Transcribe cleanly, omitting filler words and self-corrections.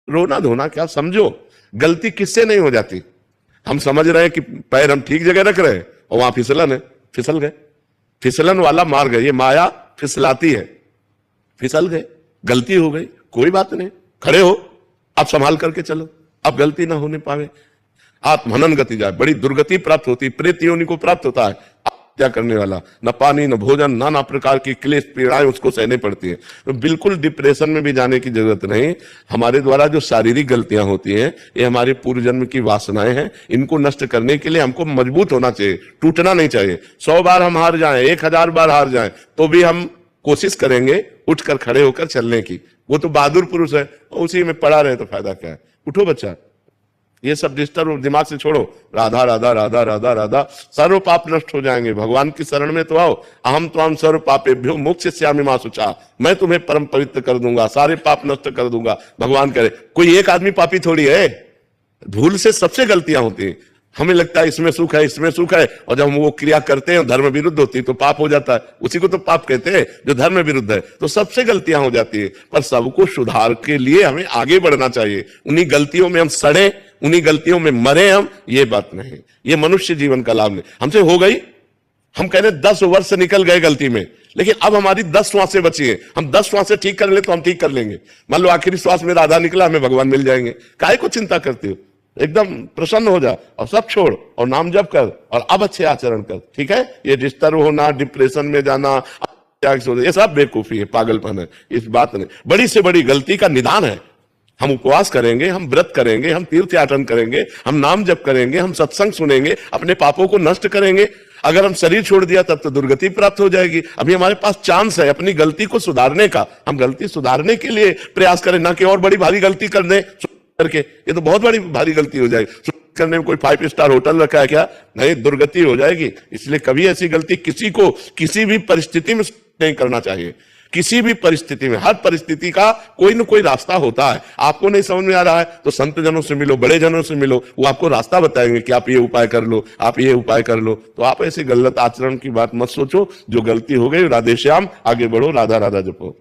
रोना धोना क्या, समझो गलती किससे नहीं हो जाती। हम समझ रहे हैं कि पैर हम ठीक जगह रख रहे हैं और वहां फिसलन है, फिसल गए, फिसलन वाला मार गए। ये माया फिसलाती है, फिसल गए, गलती हो गई, कोई बात नहीं, खड़े हो, अब संभाल करके चलो, अब गलती ना होने पावे। आत्महनन गति जाए, बड़ी दुर्गति प्राप्त होती, प्रेत योनि को प्राप्त होता है क्या करने वाला, न पानी न भोजन, नाना प्रकार की क्लेश पीड़ाएं उसको सहने पड़ती है। तो बिल्कुल डिप्रेशन में भी जाने की जरूरत नहीं। हमारे द्वारा जो शारीरिक गलतियां होती हैं ये हमारे पूर्व जन्म की वासनाएं हैं, इनको नष्ट करने के लिए हमको मजबूत होना चाहिए, टूटना नहीं चाहिए। 100 बार हम हार जाएं, 1000 बार हार जाएं, तो भी हम कोशिश करेंगे उठकर खड़े होकर चलने की। वो तो बहादुर पुरुष है, उसी में पड़ा रहे तो फायदा क्या है। उठो बच्चा, ये सब डिस्टर्ब दिमाग से छोड़ो, राधा राधा राधा राधा राधा, सर्व पाप नष्ट हो जाएंगे। भगवान की शरण में तो आओ। अहम त्वाम सर्व पापेभ्यो मोक्षयिष्यामि मा शुचा, मैं तुम्हें परम पवित्र कर दूंगा, सारे पाप नष्ट कर दूंगा। भगवान करे, कोई एक आदमी पापी थोड़ी है, भूल से सबसे गलतियां होती हैं। हमें लगता है इसमें सुख है, इसमें सुख है, और जब हम वो क्रिया करते हैं धर्म विरुद्ध होती है तो पाप हो जाता है। उसी को तो पाप कहते हैं जो धर्म विरुद्ध है। तो सबसे गलतियां हो जाती है, पर सबको सुधार के लिए हमें आगे बढ़ना चाहिए। उन्हीं गलतियों में हम सड़े, उन्हीं गलतियों में मरे हम, ये बात नहीं। ये मनुष्य जीवन का लाभ नहीं। हमसे हो गई, हम कह रहे 10 वर्ष निकल गए गलती में, लेकिन अब हमारी 10 श्वासें बची हैं। हम 10 श्वासें ठीक कर ले तो हम ठीक कर लेंगे। मान लो आखिरी श्वास में राधा निकला, हमें भगवान मिल जाएंगे। काहे को चिंता करते हो, एकदम प्रसन्न हो जा और सब छोड़ और नाम जप कर और अब अच्छे आचरण कर, ठीक है। ये डिस्टर्ब होना, डिप्रेशन में जाना, ये सब बेवकूफी है, पागलपन है, इस बात नहीं। बड़ी से बड़ी गलती का निदान है। हम उपवास करेंगे, हम व्रत करेंगे, हम तीर्थ याटन करेंगे, हम नाम जप करेंगे, हम सत्संग सुनेंगे, अपने पापों को नष्ट करेंगे। अगर हम शरीर छोड़ दिया तब तो दुर्गति प्राप्त हो जाएगी। अभी हमारे पास चांस है अपनी गलती को सुधारने का। हम गलती सुधारने के लिए प्रयास करें, ना कि और बड़ी भारी गलती कर दें करके। ये तो बहुत बड़ी भारी गलती हो जाएगी। करने में कोई 5 स्टार होटल रखा है क्या, नहीं, दुर्गति हो जाएगी। इसलिए कभी ऐसी गलती किसी को किसी भी परिस्थिति में नहीं करना चाहिए। किसी भी परिस्थिति में, हर परिस्थिति का कोई ना कोई रास्ता होता है। आपको नहीं समझ में आ रहा है तो संत जनों से मिलो, बड़े जनों से मिलो, वो आपको रास्ता बताएंगे कि आप ये उपाय कर लो, आप ये उपाय कर लो। तो आप ऐसे गलत आचरण की बात मत सोचो। जो गलती हो गई, राधे श्याम, आगे बढ़ो, राधा राधा जपो।